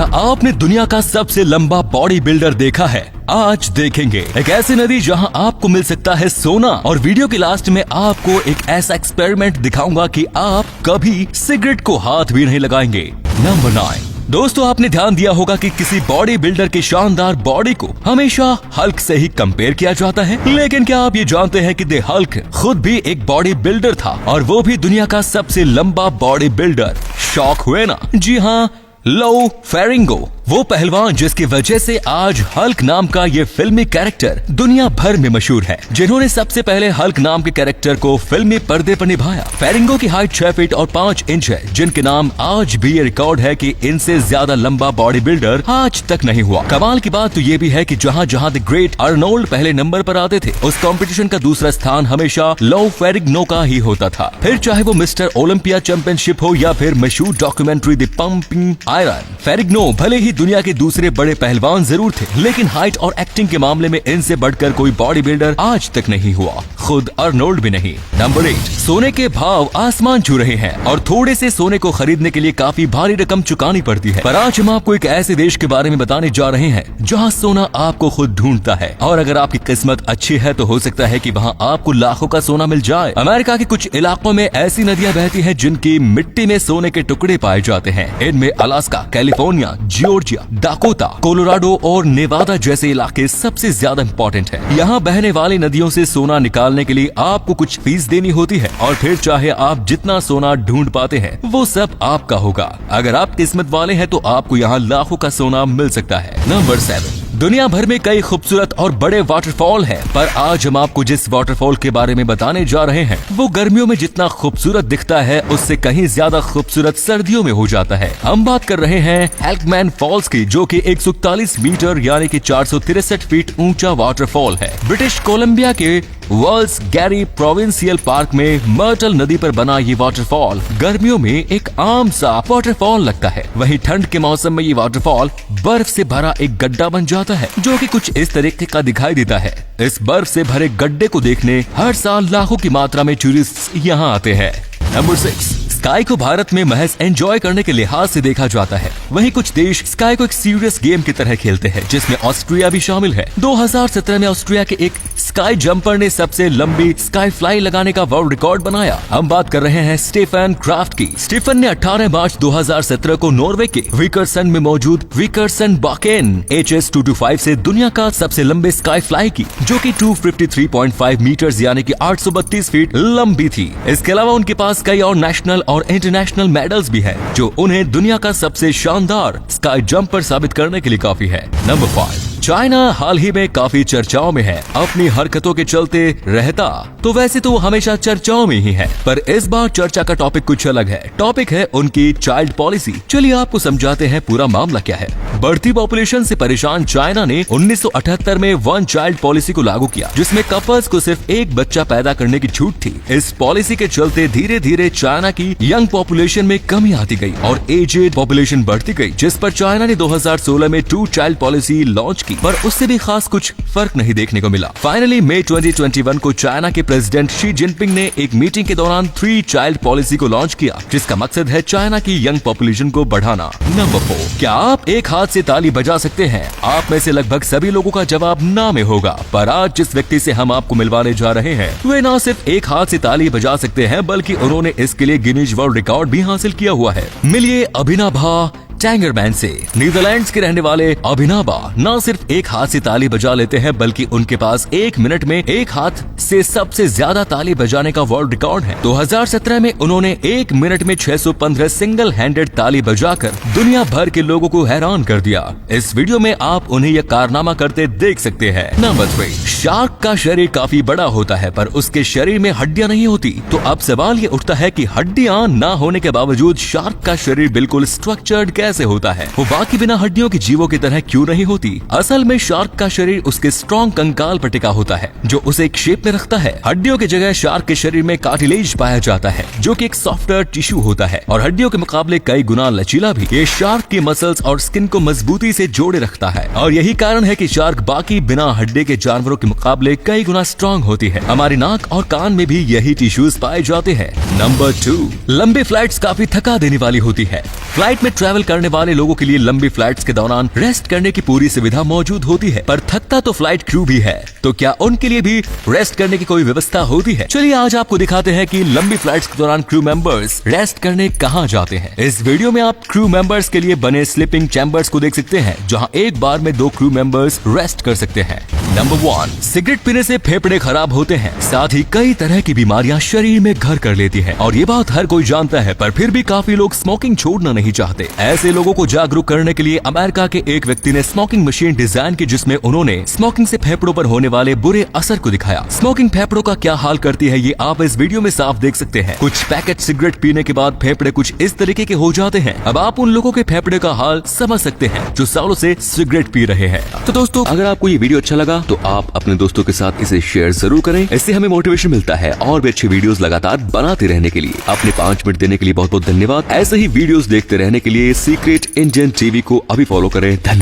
क्या आपने दुनिया का सबसे लंबा बॉडी बिल्डर देखा है? आज देखेंगे एक ऐसी नदी जहां आपको मिल सकता है सोना, और वीडियो के लास्ट में आपको एक ऐसा एक्सपेरिमेंट दिखाऊंगा कि आप कभी सिगरेट को हाथ भी नहीं लगाएंगे। नंबर 9। दोस्तों, आपने ध्यान दिया होगा कि किसी बॉडी बिल्डर की शानदार बॉडी को हमेशा हल्क से ही कंपेयर किया जाता है, लेकिन क्या आप ये जानते हैं कि द हल्क खुद भी एक बॉडी बिल्डर था, और वो भी दुनिया का सबसे लंबा बॉडी बिल्डर। शॉक हुए ना? जी हाँ, लो फेरिंगो, वो पहलवान जिसकी वजह से आज हल्क नाम का ये फिल्मी कैरेक्टर दुनिया भर में मशहूर है, जिन्होंने सबसे पहले हल्क नाम के कैरेक्टर को फिल्मी पर्दे पर निभाया। फेरिंगो की हाइट 6 फीट और 5 इंच है, जिनके नाम आज भी ये रिकॉर्ड है कि इनसे ज्यादा लंबा बॉडी बिल्डर आज तक नहीं हुआ। कमाल की बात तो ये भी है कि जहाँ जहाँ द ग्रेट अर्नोल्ड पहले नंबर पर आते थे, उस कंपटीशन का दूसरा स्थान हमेशा लो फेरिंगो का ही होता था। फिर चाहे वो मिस्टर ओलंपिया चैंपियनशिप हो या फिर मशहूर डॉक्यूमेंट्री द पंपिंग आयरन। फेरिंगो भले ही दुनिया के दूसरे बड़े पहलवान जरूर थे, लेकिन हाइट और एक्टिंग के मामले में इनसे बढ़कर कोई बॉडी बिल्डर आज तक नहीं हुआ, खुद अर्नोल्ड भी नहीं। नंबर 8। सोने के भाव आसमान छू रहे हैं, और थोड़े से सोने को खरीदने के लिए काफी भारी रकम चुकानी पड़ती है। पर आज हम आपको एक ऐसे देश के बारे में बताने जा रहे हैं जहाँ सोना आपको खुद ढूंढता है, और अगर आपकी किस्मत अच्छी है तो हो सकता है कि वहाँ आपको लाखों का सोना मिल जाए। अमेरिका के कुछ इलाकों में ऐसी नदियाँ बहती हैं जिनकी मिट्टी में सोने के टुकड़े पाए जाते हैं। इनमें Alaska, California, Georgia, Dakota, Colorado और नेवादा जैसे इलाके सबसे ज्यादा इम्पोर्टेंट है। यहाँ बहने वाली नदियों से सोना निकालने के लिए आपको कुछ फीस देनी होती है, और फिर चाहे आप जितना सोना ढूंढ पाते हैं वो सब आपका होगा। अगर आप किस्मत वाले हैं तो आपको यहाँ लाखों का सोना मिल सकता है। नंबर 7। दुनिया भर में कई खूबसूरत और बड़े वाटरफॉल हैं, पर आज हम आपको जिस वाटरफॉल के बारे में बताने जा रहे हैं वो गर्मियों में जितना खूबसूरत दिखता है उससे कहीं ज्यादा खूबसूरत सर्दियों में हो जाता है। हम बात कर रहे हैं हेल्कमैन फॉल्स की, जो कि 141 मीटर यानी कि 463 फीट ऊंचा वाटरफॉल है। ब्रिटिश कोलंबिया के वर्ल्ड्स गैरी प्रोविंशियल पार्क में मर्टल नदी पर बना ये वाटरफॉल गर्मियों में एक आम सा वाटरफॉल लगता है। वहीं ठंड के मौसम में ये वाटरफॉल बर्फ से भरा एक गड्ढा बन जाता है, जो कि कुछ इस तरीके का दिखाई देता है। इस बर्फ से भरे गड्ढे को देखने हर साल लाखों की मात्रा में टूरिस्ट यहाँ आते हैं। नंबर 6। स्काई को भारत में महज एंजॉय करने के लिहाज से देखा जाता है, वहीं कुछ देश स्काई को एक सीरियस गेम की तरह खेलते हैं, जिसमें ऑस्ट्रिया भी शामिल है। 2017 में ऑस्ट्रिया के एक स्काई जंपर ने सबसे लंबी स्काई फ्लाई लगाने का वर्ल्ड रिकॉर्ड बनाया। हम बात कर रहे हैं स्टीफन क्राफ्ट की। स्टीफन ने 18 मार्च 2017 को नॉर्वे के विकर्सन में मौजूद विकर्सन बाकेन HS225 से दुनिया का सबसे लंबे स्काई फ्लाई की, जो कि 253.5 मीटर यानी कि 832 फीट लंबी थी। इसके अलावा उनके पास कई और नेशनल और इंटरनेशनल मेडल्स भी हैं, जो उन्हें दुनिया का सबसे शानदार स्काई जंपर साबित करने के लिए काफी है। नंबर 5। चाइना हाल ही में काफी चर्चाओं में है, अपनी हरकतों के चलते रहता तो वैसे तो वो हमेशा चर्चाओं में ही है, पर इस बार चर्चा का टॉपिक कुछ अलग है। टॉपिक है उनकी चाइल्ड पॉलिसी। चलिए आपको समझाते हैं पूरा मामला क्या है। बढ़ती पॉपुलेशन से परेशान चाइना ने 1978 में वन चाइल्ड पॉलिसी को लागू किया, जिसमें कपल्स को सिर्फ एक बच्चा पैदा करने की छूट थी। इस पॉलिसी के चलते धीरे धीरे चाइना की यंग पॉपुलेशन में कमी आती गई और एजेड पॉपुलेशन बढ़ती गई, जिस पर चाइना ने 2016 में 2 चाइल्ड पॉलिसी लॉन्च की, पर उससे भी खास कुछ फर्क नहीं देखने को मिला। फाइनली मई 2021 को चाइना के प्रेसिडेंट शी जिनपिंग ने एक मीटिंग के दौरान 3 चाइल्ड पॉलिसी को लॉन्च किया, जिसका मकसद है चाइना की यंग पॉपुलेशन को बढ़ाना। नंबर 4। क्या आप एक हाथ से ताली बजा सकते हैं? आप में से लगभग सभी लोगों का जवाब ना में होगा, पर आज जिस व्यक्ति से हम आपको मिलवाने जा रहे हैं वे न सिर्फ एक हाथ से ताली बजा सकते हैं, बल्कि उन्होंने इसके लिए गिनीज वर्ल्ड रिकॉर्ड भी हासिल किया हुआ है। मिलिए अभिनवा टैंगरमैन से। नीदरलैंड्स के रहने वाले अभिनवा न सिर्फ एक हाथ से ताली बजा लेते हैं, बल्कि उनके पास 1 मिनट में एक हाथ से सबसे ज्यादा ताली बजाने का वर्ल्ड रिकॉर्ड है। 2017 में उन्होंने 1 मिनट में 615 सिंगल हैंडेड ताली बजाकर दुनिया भर के लोगों को हैरान कर दिया। इस वीडियो में आप उन्हें यह कारनामा करते देख सकते हैं। नंबर 3। शार्क का शरीर काफी बड़ा होता है, पर उसके शरीर में हड्डियां नहीं होती। तो अब सवाल ये उठता है कि हड्डियां न होने के बावजूद शार्क का शरीर बिल्कुल स्ट्रक्चर्ड कैसे होता है? वो बाकी बिना हड्डियों के जीवों की तरह क्यों नहीं होती? असल में शार्क का शरीर उसके स्ट्रॉन्ग कंकाल पर टिका होता है, जो उसे एक शेप में रखता है। हड्डियों की जगह शार्क के शरीर में कार्टिलेज पाया जाता है, जो कि एक सॉफ्टवेयर टिश्यू होता है और हड्डियों के मुकाबले कई गुना लचीला भी। ये शार्क के मसल्स और स्किन को मजबूती से जोड़े रखता है, और यही कारण है कि शार्क बाकी बिना हड्डी के जानवरों के मुकाबले कई गुना स्ट्रॉन्ग होती है। हमारी नाक और कान में भी यही टिश्यूज पाए जाते हैं। नंबर 2। लंबी फ्लाइट्स काफी थका देने वाली होती है। फ्लाइट में ट्रैवल करने करने वाले लोगों के लिए लंबी फ्लाइट्स के दौरान रेस्ट करने की पूरी सुविधा मौजूद होती है, पर थकता तो फ्लाइट क्रू भी है, तो क्या उनके लिए भी रेस्ट करने की कोई व्यवस्था होती है? चलिए आज आपको दिखाते हैं कि लंबी फ्लाइट्स के दौरान क्रू मेंबर्स रेस्ट करने कहां जाते हैं। इस वीडियो में आप क्रू मेंबर्स के लिए बने स्लीपिंग चैम्बर्स को देख सकते हैं, जहां एक बार में 2 क्रू मेंबर्स रेस्ट कर सकते हैं। नंबर 1, सिगरेट पीने से फेफड़े खराब होते हैं, साथ ही कई तरह की बीमारियां शरीर में घर कर लेती हैं, और ये बात हर कोई जानता है, पर फिर भी काफी लोग स्मोकिंग छोड़ना नहीं चाहते। ऐसे लोगों को जागरूक करने के लिए अमेरिका के एक व्यक्ति ने स्मोकिंग मशीन डिजाइन की, जिसमें उन्होंने स्मोकिंग से फेफड़ों पर होने वाले बुरे असर को दिखाया। स्मोकिंग फेफड़ों का क्या हाल करती है, ये आप इस वीडियो में साफ देख सकते हैं। कुछ पैकेट सिगरेट पीने के बाद फेफड़े कुछ इस तरीके के हो जाते हैं। अब आप उन लोगों के फेफड़े का हाल समझ सकते हैं जो सालों से सिगरेट पी रहे हैं। तो दोस्तों, अगर आपको ये वीडियो अच्छा लगा तो आप अपने दोस्तों के साथ इसे शेयर जरूर करें। इससे हमें मोटिवेशन मिलता है और भी अच्छी वीडियोस लगातार बनाते रहने के लिए। अपने 5 मिनट देने के लिए बहुत बहुत धन्यवाद। ऐसे ही वीडियोस देखते रहने के लिए सीक्रेट इंडियन टीवी को अभी फॉलो करें। धन्यवाद।